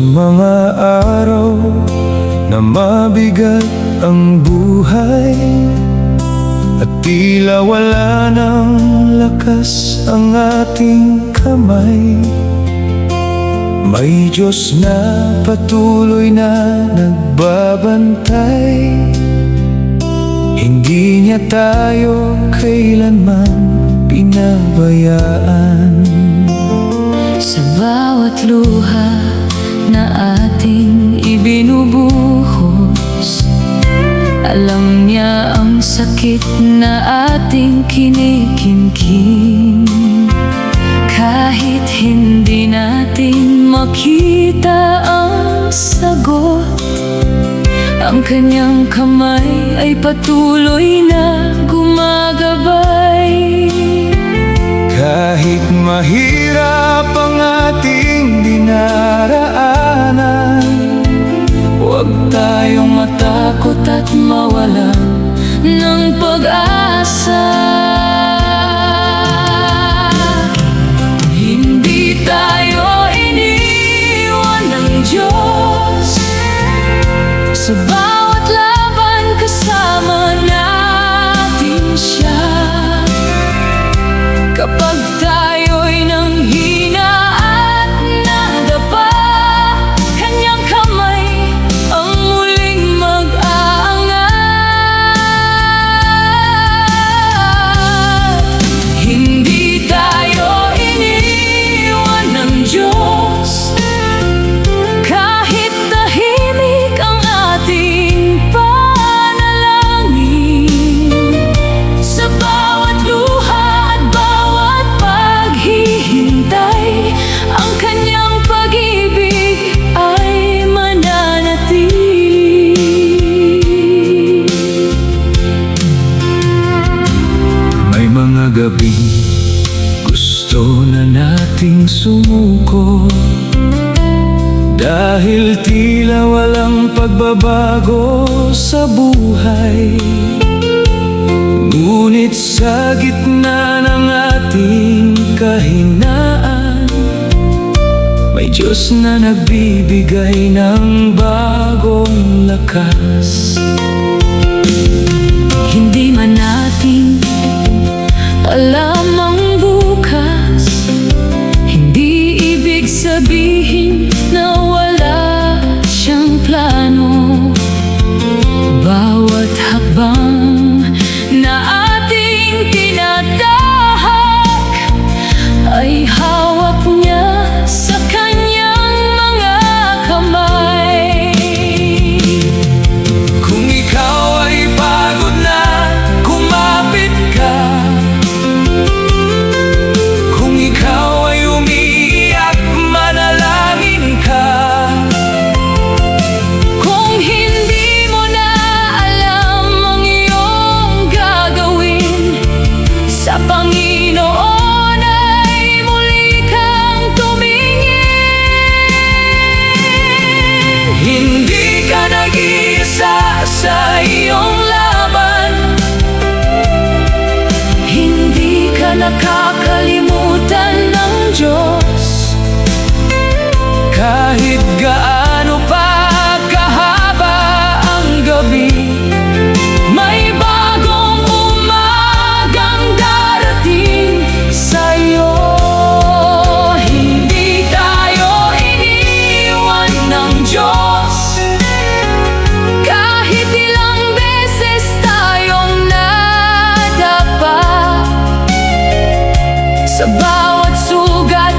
mga araw na mabigat ang buhay at tila wala ng lakas ang ating kamay, may Diyos na patuloy na nagbabantay. Hindi niya tayo kailanman pinabayaan. Sa bawat luha na ating ibinubuhos, alam niya ang sakit na ating kinikimkim. Kahit hindi natin makita ang sagot, ang kanyang kamay ay patuloy na gumagabay. Kahit mahirap ang ating dinaraanan, huwag tayong matakot at mawalan ng pag-asa. Hindi tayo iniwan ng Diyos. Sa bawat laban kasama natin siya. Kapag tayo'y nanghina at nadapa, kanyang kamay ang muling mag-aangat. Hindi tayo iniwan ng Diyos. Kahit tahimik ang ating panalangin, sa bawat luha at bawat paghihintay, ang kanyang pag-ibig ay mananatili. May mga gabing gusto na nating sumuko, dahil tila walang pagbabago sa buhay. Ngunit sa gitna ng ating kahinaan, may Diyos na nagbibigay ng bagong lakas. Hindi man natin alam ang bukas, hindi ibig sabihin na wala siyang plano. Bawat hakbang na ating tinatahak ay hawak niya sa kanyang mga kamay. Kung ikaw ay pagod na, kumapit ka. Kung ikaw ay umiiyak, manalangin ka. Kung hindi mo na alam ang iyong gagawin, sa Panginoon ay muli kang tumingin. Hindi ka nag-iisa sa iyong laban, hindi ka nakakalimutan ng Diyos. Kahit gaano pa kahaba ang gabi, may bagong umagang darating sa'yo. Hindi tayo iniwan ng Diyos. Kahit ilang beses tayong nadapa, sa bawat sugat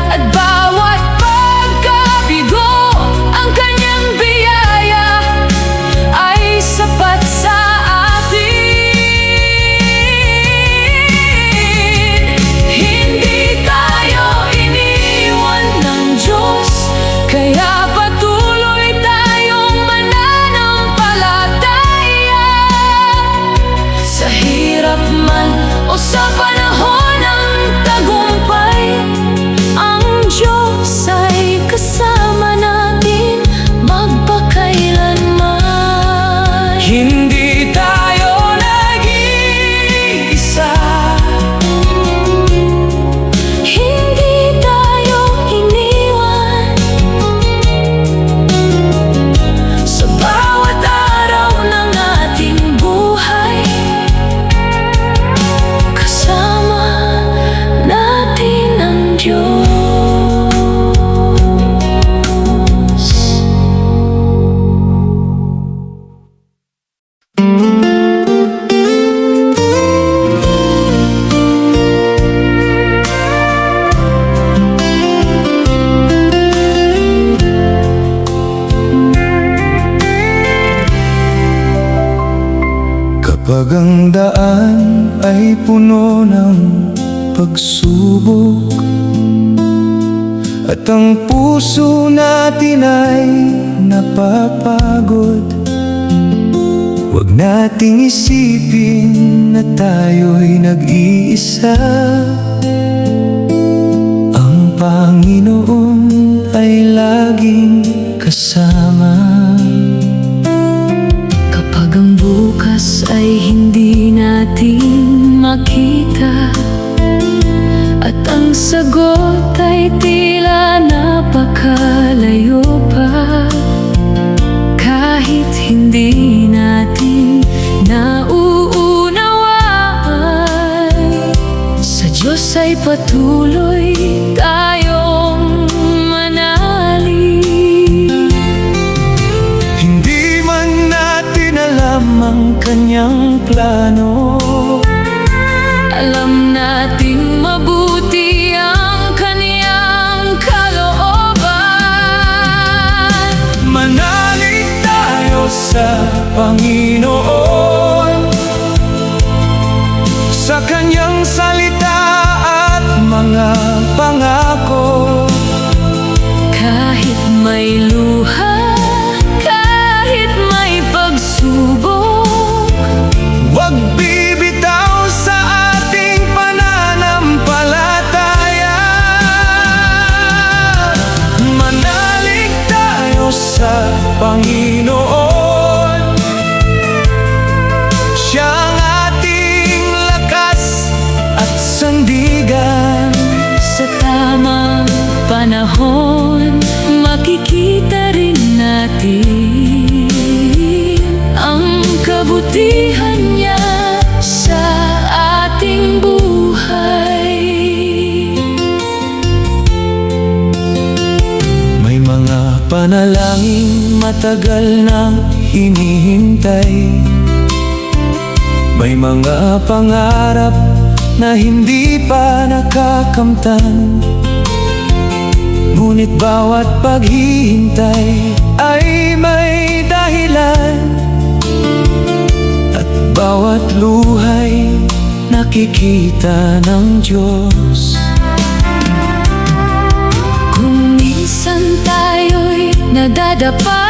Kapag ang daan ay puno ng pagsubok at ang puso natin ay napapagod, huwag nating isipin na tayo'y nag-iisa. Ang Panginoon ay laging kasama. Kapag ang bukas ay hindi natin makita at ang sagot ay tila napakalayo pa, kahit hindi natin nauunawaan, sa Diyos ay patuloy tayong manalig. Hindi man natin alam ang kanyang plano, alam nating mabuti ang kaniyang kalooban. manalig tayo sa Panginoon, sa kanyang salita at mga pangako. Kahit may luha, kahit may pagsubok, Huwag bibitaw sa ating pananampalataya. Manalig tayo sa Panginoon, siya ang ating lakas at sandigan. sa tamang panahon makikita rin natin ang kabutihan niya sa ating buhay. May mga panalangin matagal nang hinihintay, may mga pangarap na hindi pa nakakamtan. Ngunit bawat paghihintay ay may dahilan, at bawat luhay nakikita ng Diyos. Kung minsan tayo'y nadadapa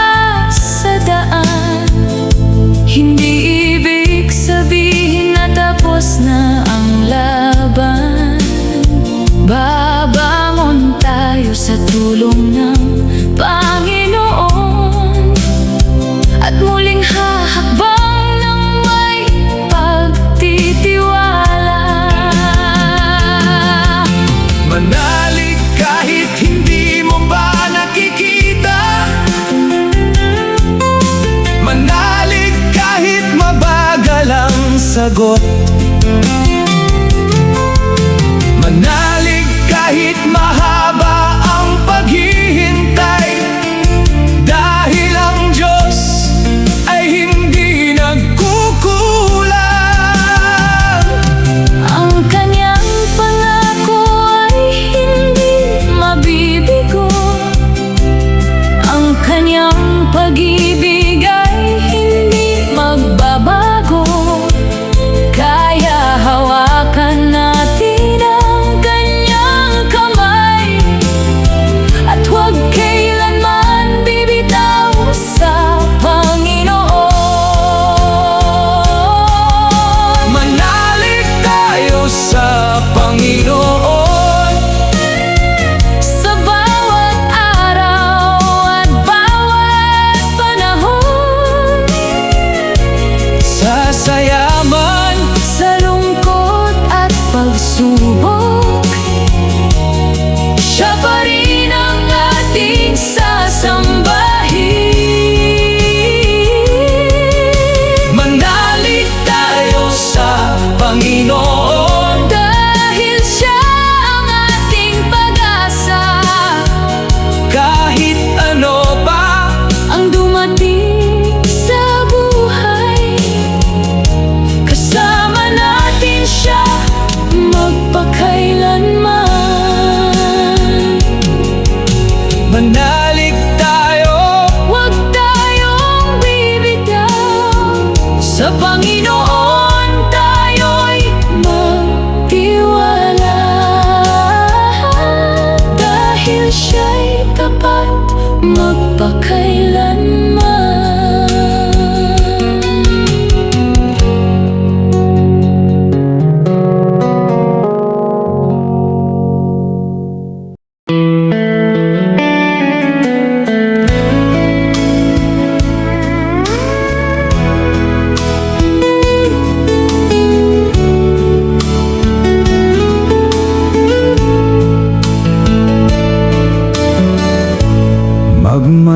sa daan, hindi ibig sabihin na tapos na ang laban. Babangon tayo sa tulong ng Panginoon at muling hahakbang ng may pagtitiwala. Manalig kahit hindi mo ba nakikita, manalig kahit mabagal ang sagot, manalig kahit mahaba ang paghihintay, dahil ang Diyos ay hindi nagkukulang. Ang kanyang pangako ay hindi mabibigo, ang kanyang pag-ibig ay hindi magbabago. Kahit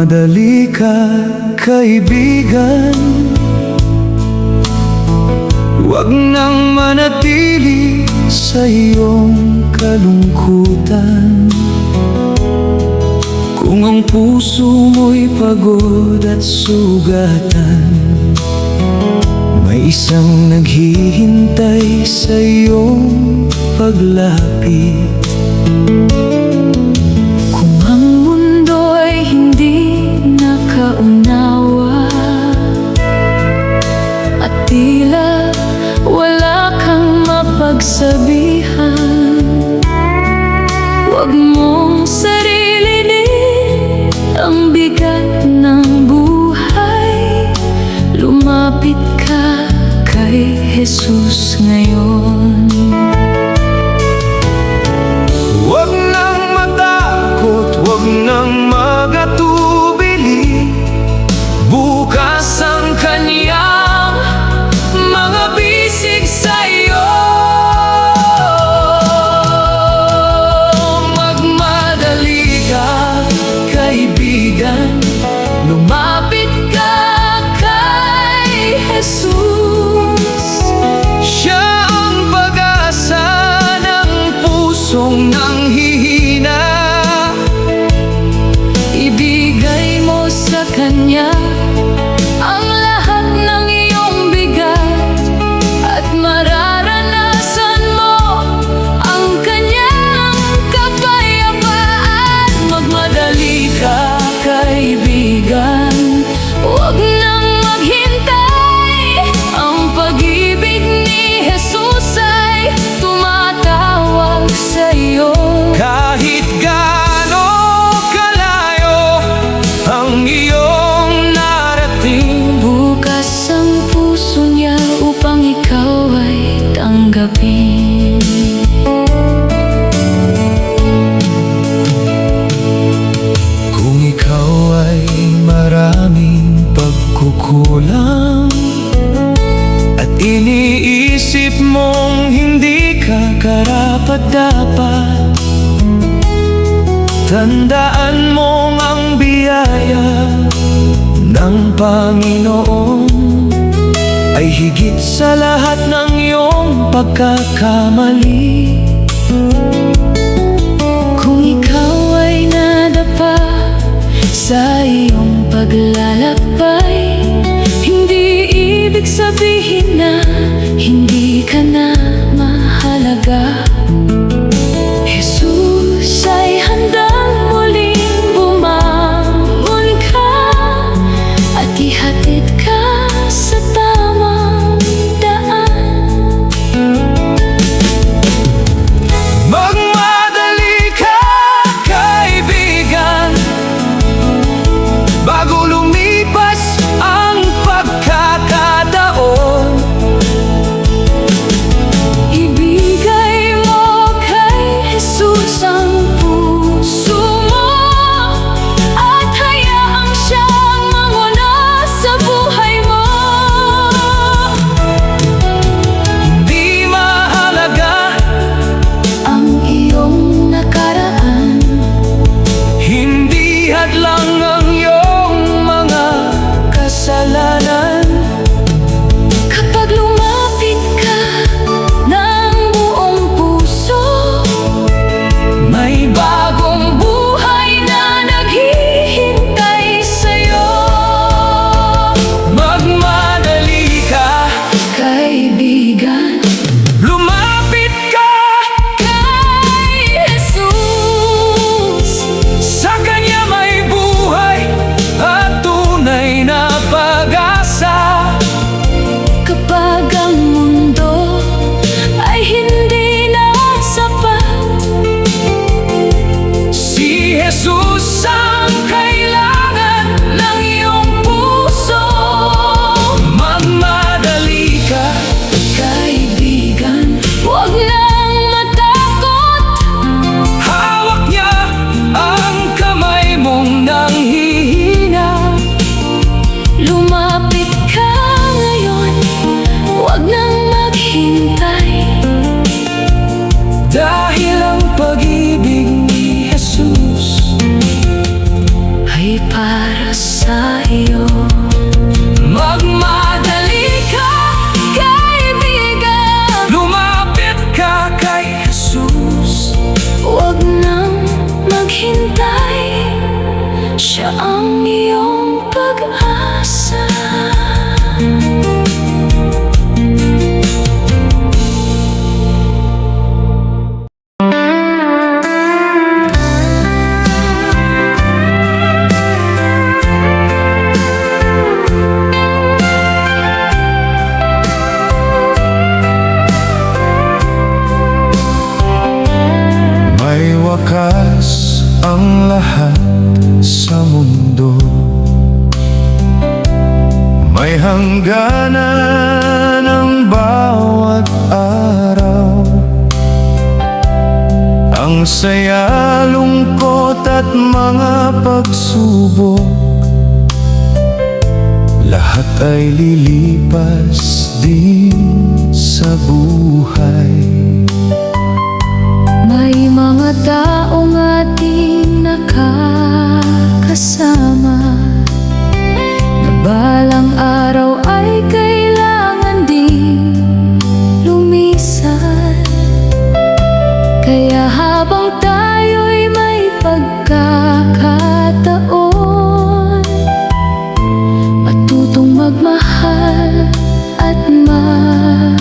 Magmadali ka, kaibigan. Huwag nang manatili sa iyong kalungkutan. Kung ang puso mo'y pagod at sugatan, may isang naghihintay sa iyong paglapit. Kung ang mundo'y hindi nakaunawa at tila wala kang mapagsabihan, huwag mong sarilinin ang bigat ng buhay. Lumapit ka kay Jesus ngayon. Huwag nang matakot, huwag nang magatubili. Bukas ang kanyang mga bisig sa'yo. Magmadali ka, kaibigan. Lumapit ka kay Jesus. Siya ang pag-asa ng pusong nanghihina. Ibigay mo sa Kanya ang lahat ng iyong bigat at mararanasan mo ang Kanyang kapayapaan. Magmadali ka, kaibigan. Huwag nang maghintay, ang pag-ibig ni Jesus ay tumatawag sa iyo. Kahit gaano kalayo ang iyong narating, Bukas ang puso niya upang ikaw ay tanggapin. kung ikaw ay maraming pagkukulang at iniisip mong hindi ka karapat-dapat, tandaan mong ang biyaya ng Panginoon ay higit sa lahat ng iyong pagkakamali. Kung ikaw ay nadapa sa iyong paglalakbay, hindi ibig sabihin na hindi ka na mahalaga. Jesus ay handang muling bumangon ka at ihatid ka sa tamang daan. Magmadali ka, kaibigan, bago lumipas ang pagkakataon. Ibigay mo sa iyo. Magmadali ka, Kaibigan, lumapit ka kay Jesus. huwag nang maghintay, siya ang iyong pag-asa. May wakas ang lahat sa mundo. May hangganan ang bawat araw. Ang saya, lungkot at mga pagsubok, lahat ay lilipas din sa buhay. May mga taong ating nakakasama na balang araw ay kailangan ding lumisan. Kaya habang tayo'y may pagkakataon, matutong magmahal at magpatawad.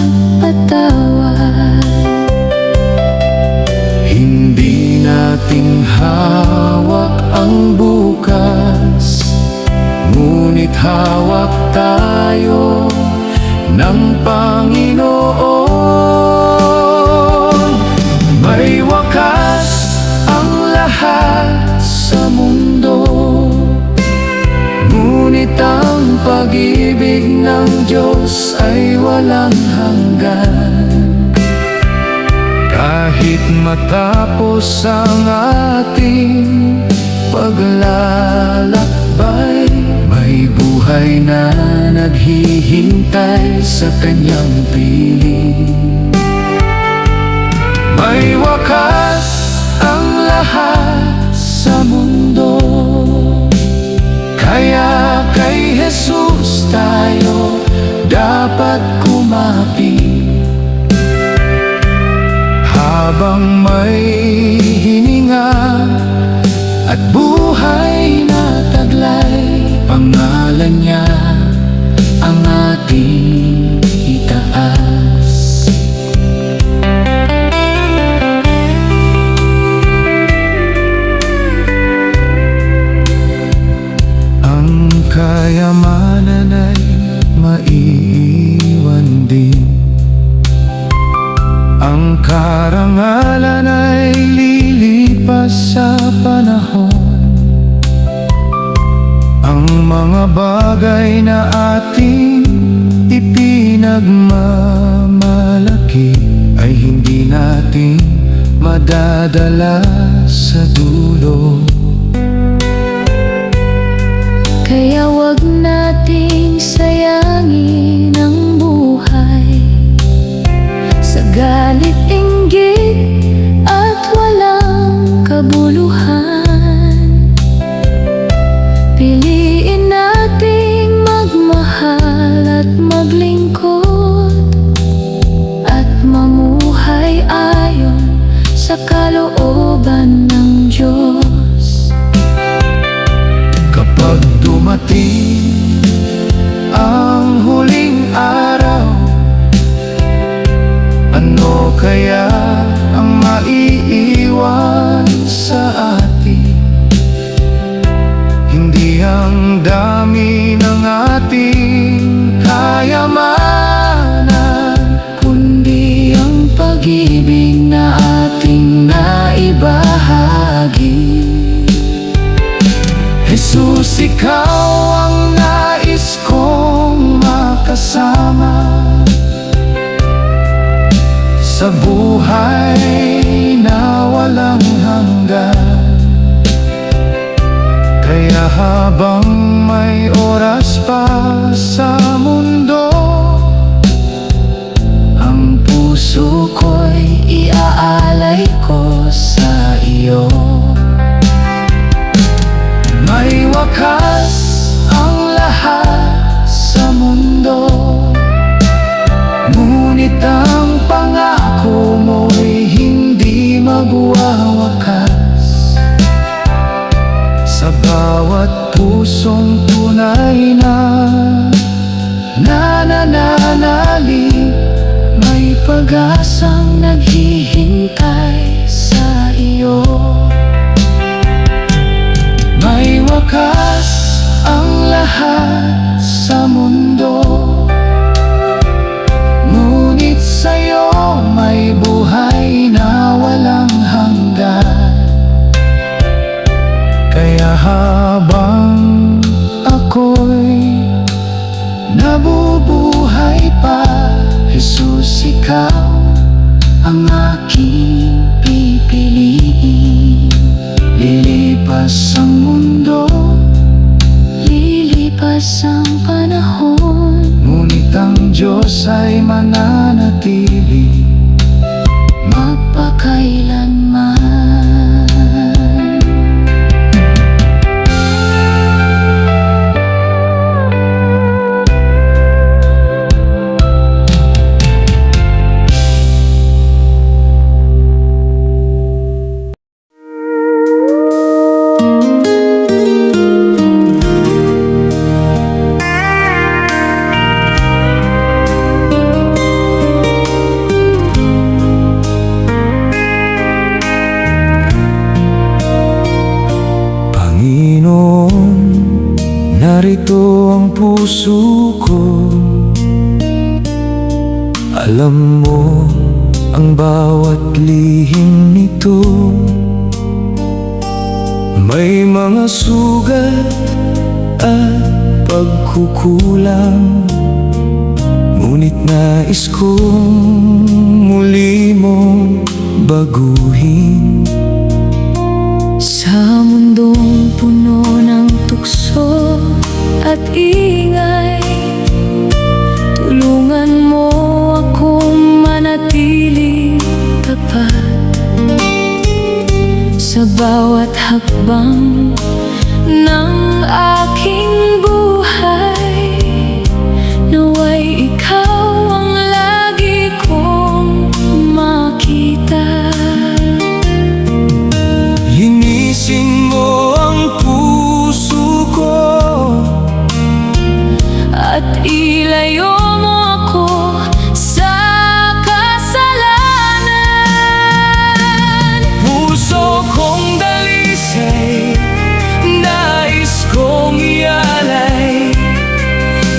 Hindi nating hawak ang bukas, ngunit hawak tayo ng Panginoon. May wakas ang lahat sa mundo, ngunit ang pag-ibig ng Diyos ay walang hanggan. Kahit matapos ang ating paglalakbay, may buhay na naghihintay sa kanyang piling. May wakas ang lahat sa mundo, kaya kay Jesus tayo dapat kumapit. Habang may hininga at buhay na taglay, pangalan niya ang ating itaas. Ang kayamanan ay maiiwan din, ang karangalan ay lilipas sa panahon. Ang mga bagay na ating ipinagmamalaki ay hindi natin madadala sa dulo. Kaya wag nating sayangin ang buhay sa galit, inggit at walang kabuluhan. Piliin nating magmahal at maglingkod at mamuhay ayon sa kalooban ng Diyos. Kapag dumating ang huling araw, ano kaya ang maiiwan sa atin? Hindi ang dami ng ating kayamanan, Kundi ang pag-ibig na ating naibahagi. Jesus, ikaw ang nais kong makasama sa buhay na walang hanggan. Kaya habang may oras pa sa mundo, ang puso ko'y iaalay ko sa iyo. May wakas tunay na nananalig. May pag-asang naghihintay sa iyo. May wakas ang lahat sa mundo, ngunit sa'yo may buhay na walang hanggan. Kaya habang ako'y nabubuhay pa, Jesus, ikaw ang aking pipiliin. Lilipas ang mundo, Lilipas ang panahon, ngunit ang Diyos ay mananatili magpakailanman. Panginoon, narito ang puso ko. Alam mo ang bawat lihim nito. May mga sugat at pagkukulang, ngunit nais kong muli mong baguhin. Sa mundong puno ng tukso at ingay, tulungan mo akong manatiling tapat sa bawat hakbang ng aking buhay. Naway ikaw ang lagi kong makita. Linisin mo ang puso ko At ilayo mo ako sa kasalanan. puso kong dalisay, nais kong ialay.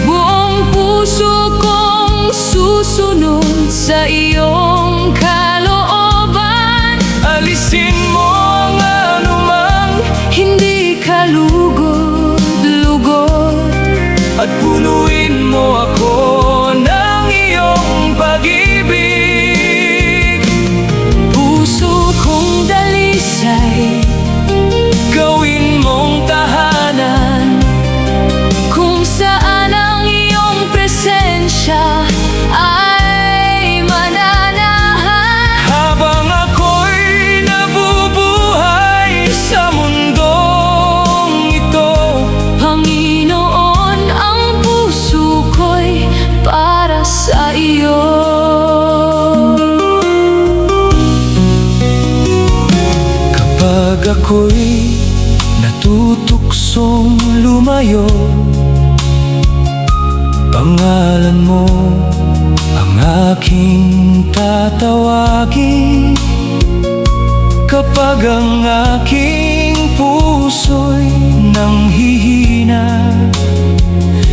Buong puso kong susunod sa iyong kalooban. Alisin mo ang anumang Hindi ka lugod-lugod, at punuin mo ako ng iyong pag-ibig. puso kong dalisay, Gawin mong tahanan kung saan ang iyong presensya ay mananahan. habang ako'y nabubuhay sa mundong ito. Panginoon, ang puso ko'y para sa iyo. Kapag ako'y natutuksong lumayo, pangalan mo ang aking tatawagin. Kapag ang aking puso'y nanghihina,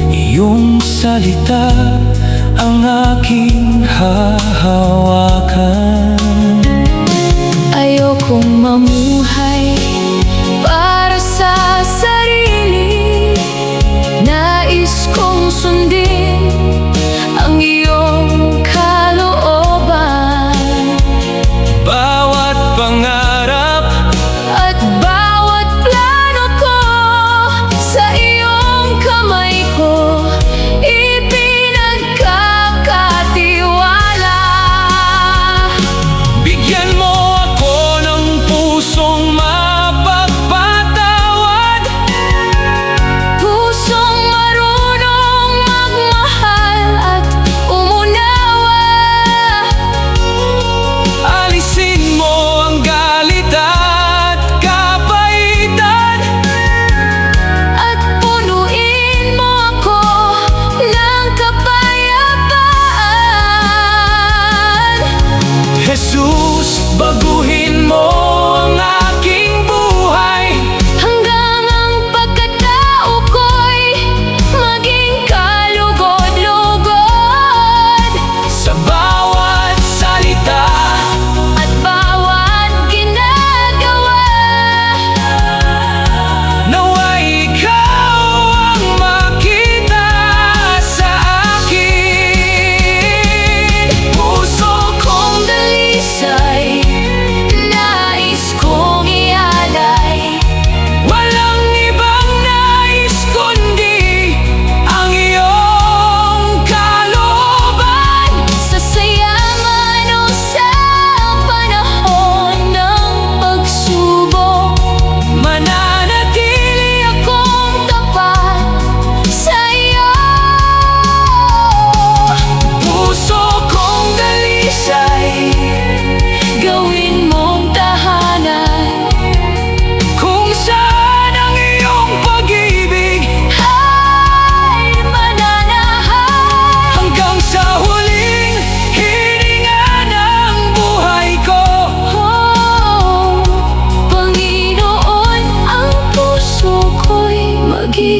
iyong salita ang aking hahawakan. Ayokong mamuhay para sa sarili. Nais kong sundin ang iyong kalooban. Bawat pangarap At bawat plano ko sa iyong kamay ko ipinagkakatiwala. bigyan mo ako ng puso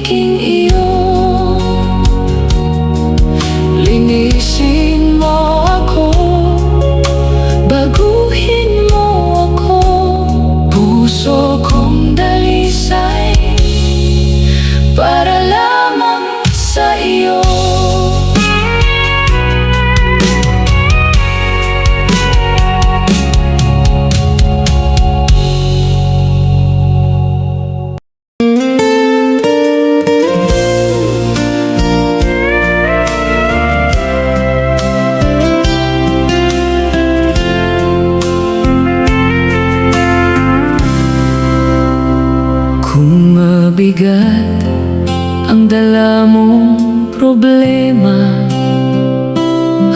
pag-ibiging iyon. Linisin mo ako, baguhin mo ako. Puso kong dalisay para lamang sa iyo. Kung mabigat ang dala mong problema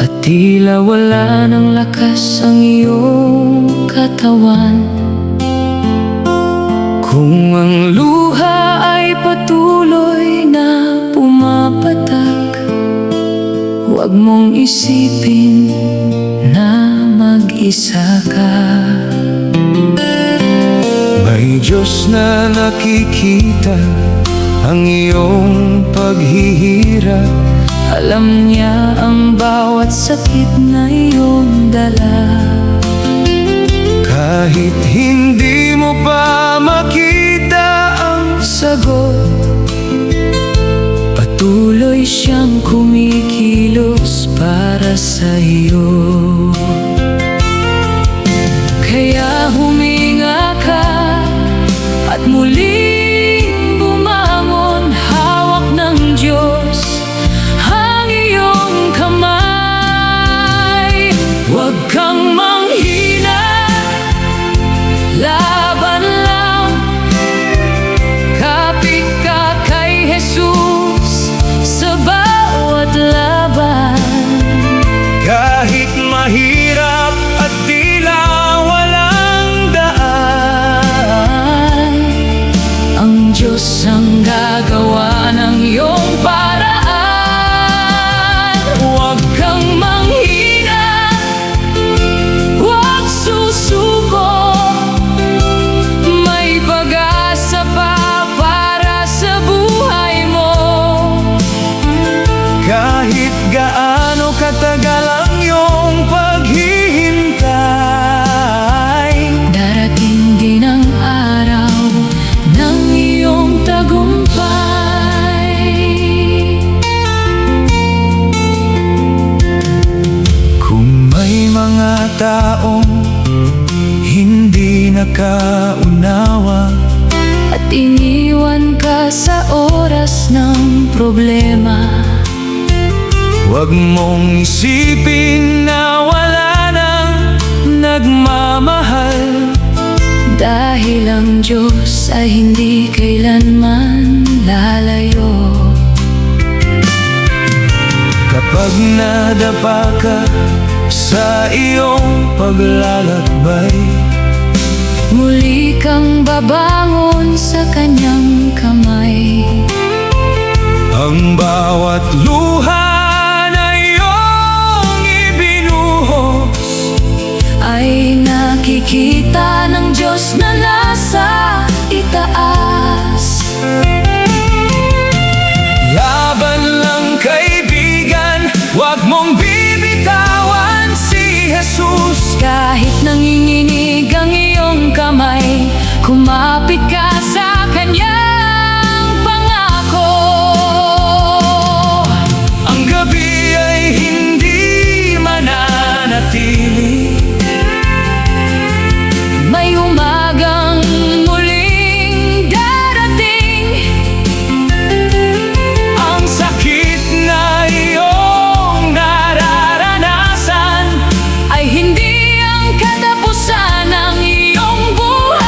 at tila wala ng lakas ang iyong katawan, kung ang luha ay patuloy na pumapatak, huwag mong isipin na mag-isa ka. May Diyos na nakikita ang iyong paghihirap. Alam niya ang bawat sakit na iyong dala. Kahit hindi mo pa makita ang sagot, patuloy siyang kumikilos para sa iyo. Kaya huminga ka at muling bumangon, hawak ng Diyos ang iyong kamay. Huwag kang manghina, laban lang, kapit ka kay Jesus sa bawat laban. Kahit mahirap at tila walang daan, ang Diyos ang gagawa ng iyong paraan. Huwag kang manghina, huwag susuko, may pag-asa pa para sa buhay mo. Kahit gaano katagal ang iyong paghihintay, darating din ang araw ng iyong tagumpay. Kung may mga taong hindi nakaunawa at iniwan ka sa oras ng problema, huwag mong isipin na wala nang nagmamahal, dahil ang Diyos ay hindi kailanman lalayo. Kapag nadapa ka sa iyong paglalakbay, muli kang babangon sa kanyang kamay. Ang bawat luha na iyong ibinuhos ay nakikita ng Diyos na nasa itaas. Laban lang kaibigan, huwag mong bibitawan si Jesus. Kahit nanginginig ang iyong kamay, kumapit ka sa kanyang pangako. Ang gabi ay hindi mananatili, may umagang muling darating. Ang sakit na iyong nararanasan ay hindi ang katapusan ng iyong buhay.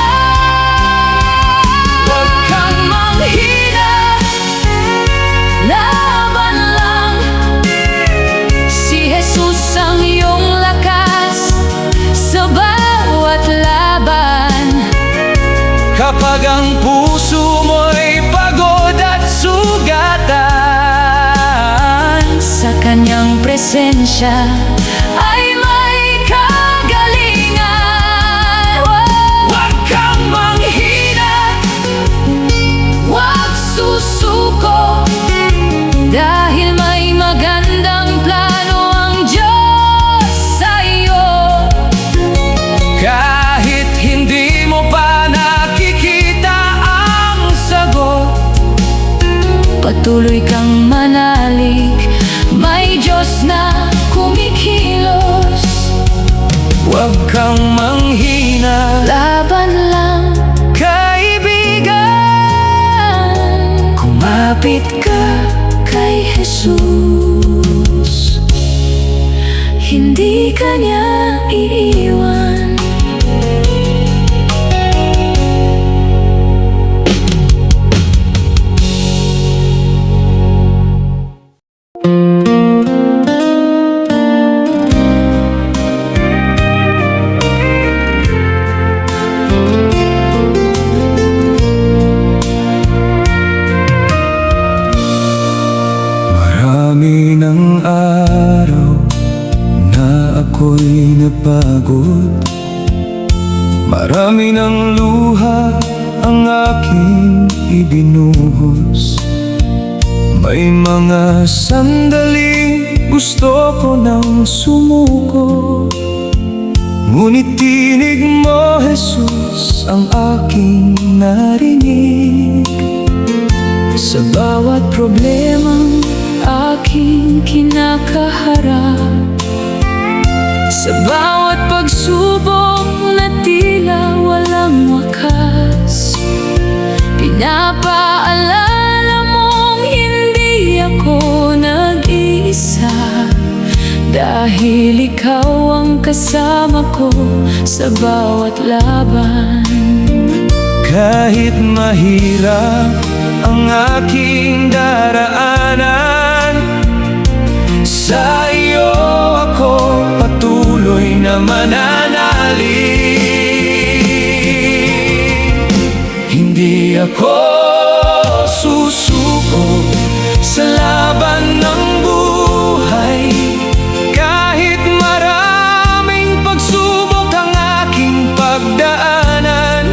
Huwag kang manghina, laban lang, si Jesus ang iyong lakas sa bawat laban. Kapag ang puso mo'y pagod at sugatan, sa kanyang presensya ay may kagalingan. Huwag kang manghina, huwag susuko, patuloy kang manalig. May Diyos na kumikilos. Huwag kang manghina, Laban lang, kaibigan. kumapit ka kay Jesus. Hindi ka niya iiwan. Marami ng araw na ako'y napagod. Marami ng luha ang aking ibinuhos. May mga sandaling gusto ko nang sumuko, ngunit tinig mo, Jesus, ang aking narinig. Sa bawat problemang aking kinakaharap, sa bawat pagsubok na tila walang wakas, pinapaalala mong hindi ako nag-iisa, dahil ikaw ang kasama ko sa bawat laban. Kahit mahirap ang aking daraanan, sa iyo ako patuloy na mananalig. Hindi ako susuko sa laban ng buhay. Kahit maraming pagsubok ang aking pagdaanan,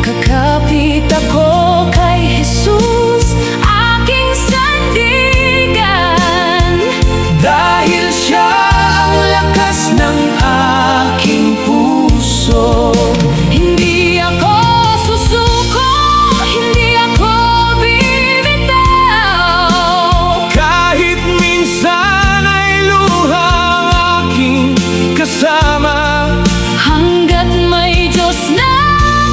Kakapit ako kay Jesus, aking sandigan, dahil siya ang lakas ng aking puso. hindi ako susuko, hindi ako bibitaw. Kahit minsan ay luha ang aking kasama, Hanggat may Diyos na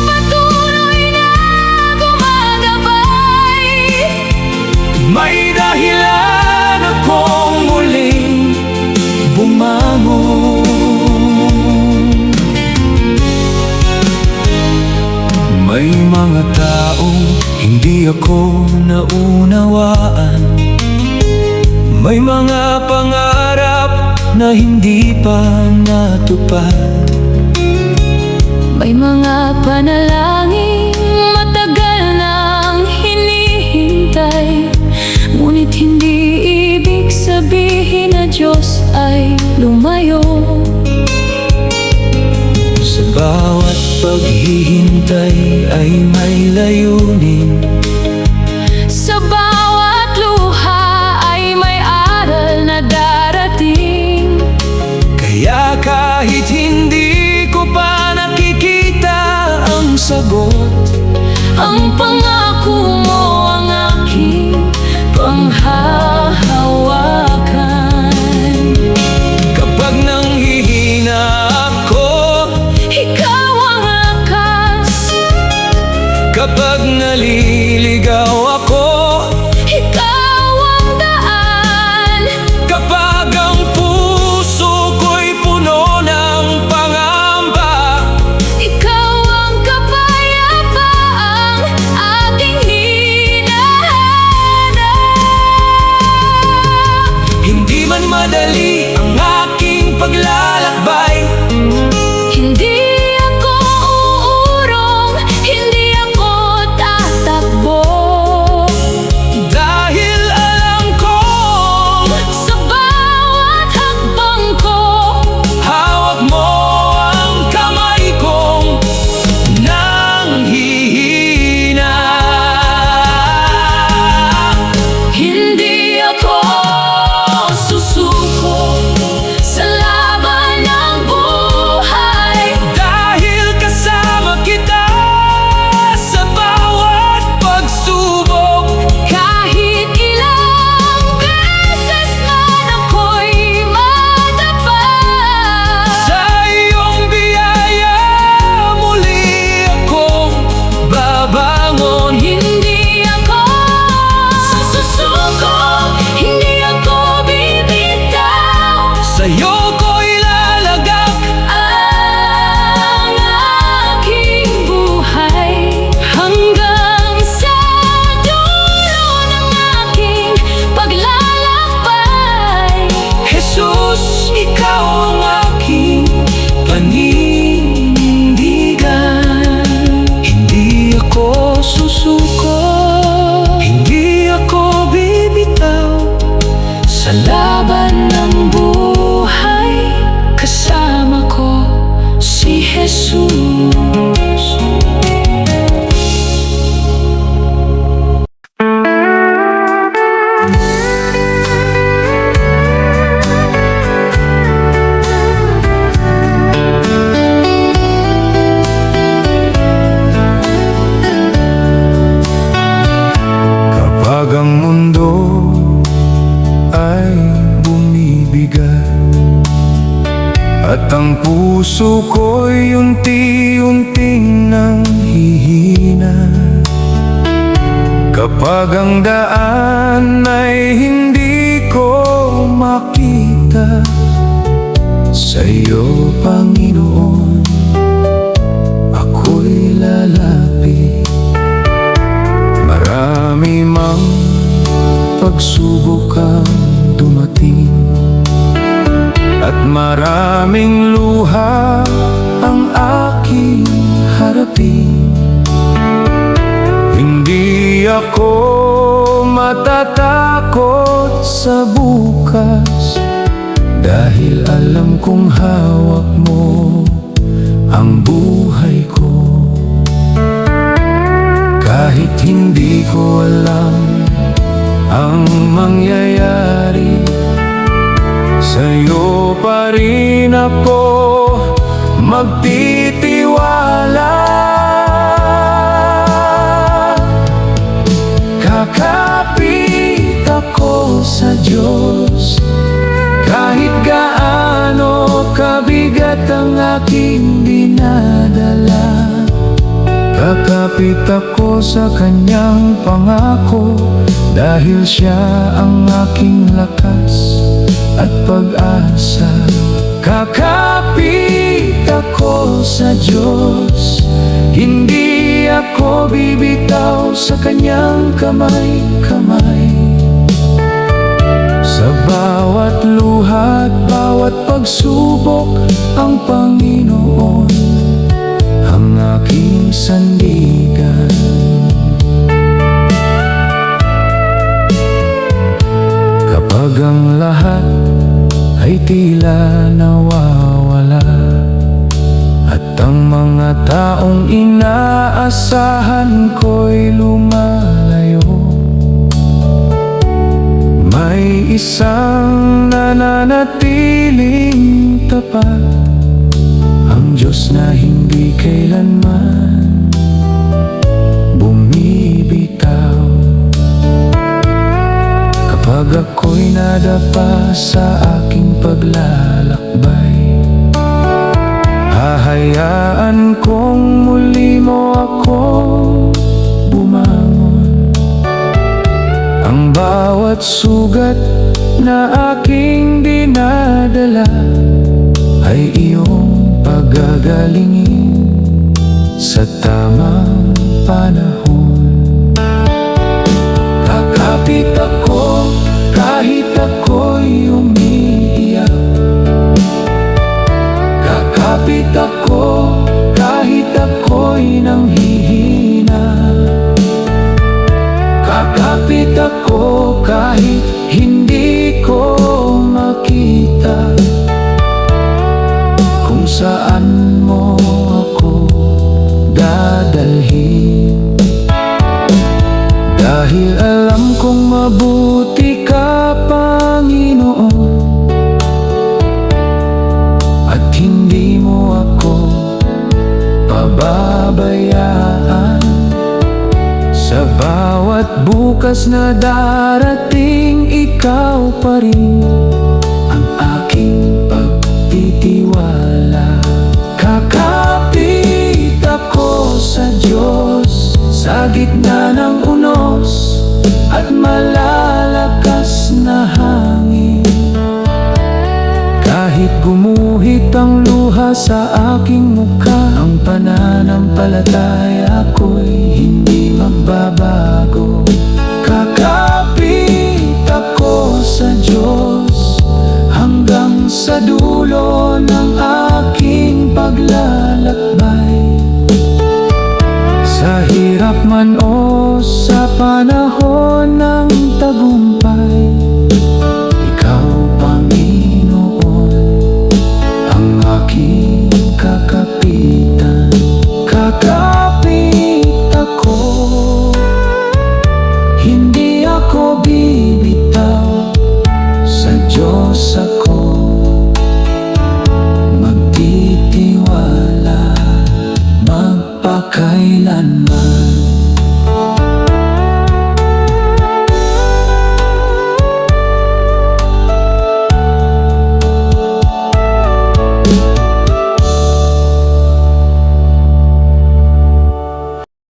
patuloy na gumagabay, may dahilan akong muling bumangon. May mga taong hindi ako naunawaan, may mga pangarap na hindi pa natupad. may mga panalangin matagal nang hinihintay, ngunit hindi ibig sabihin na Diyos ay lumayo. Sa bawat paghihintay ay may layunin. Sa bawat luha ay may aral na darating. Kaya kahit hindi ko pa nakikita ang sagot, Ang pangako mo ang aking panghahawakan. kapag nanghihina ako, Ikaw ang lakas, kapag naliligaw ako, ikaw ang daan. kapag ang puso ko'y puno ng pangamba, Ikaw ang kapayapaang aking hinahanap. hindi man madali ang aking paglalakbay. Hindi ako uurong, hindi ako tatakbo, Dahil alam kong sa bawat hakbang ko, hawak mo ang kamay kong nanghihina. hindi ako susuko sa laban At ang puso ko'y unti-unting nanghihina kapag ang daan ay hindi ko makita. Sa'yo, Panginoon, ako'y lalapit. Marami mang pagsubok ang dumating, at maraming luha ang aking harapin. Hindi ako matatakot sa bukas, dahil alam kong hawak mo ang buhay ko. Kahit hindi ko alam ang mangyayari, sa'yo pa rin ako magtitiwala. Kakapit ako sa Diyos, kahit gaano kabigat ang aking dinadala. Kakapit ako sa Kanyang pangako, dahil Siya ang aking lakas at pag-asa. Kakapit ako sa Diyos, hindi ako bibitaw sa Kanyang kamay-kamay. Sa bawat luha at bawat pagsubok, ang Panginoon ang aking sandigan. Kapag ang lahat ay tila nawawala, at ang mga taong inaasahan ko'y lumalayo, may isang nananatiling tapat, ang Diyos na hindi kailanman bumibitaw. Kapag ako'y nadapa sa aking paglalakbay, hahayaan kong muli mo akong bumangon. Ang bawat sugat na aking dinadala ay iyong pagagalingin sa tamang panahon. Kakapit ako kahit ako'y umiiyak. Kakapit ako kahit ako'y nanghihina. Kakapit ako kahit hindi ko makita kung saan mo ako dadalhin. Dahil alam kong mabuti ka, Panginoon, at hindi mo ako pababayaan. Sa bawat bukas na darating, ikaw pa rin ang aking pagtitiwala. Kakapit ako sa Diyos, sa gitna ng unos at malalakas na hangin. Kahit gumuhit ang luha sa aking mukha, ang pananampalataya ko'y hindi magbabago. Kakapit ako sa Diyos hanggang sa dulo ng aking paglalakbay. Sa hirap man o sa panahon ng tagumpay,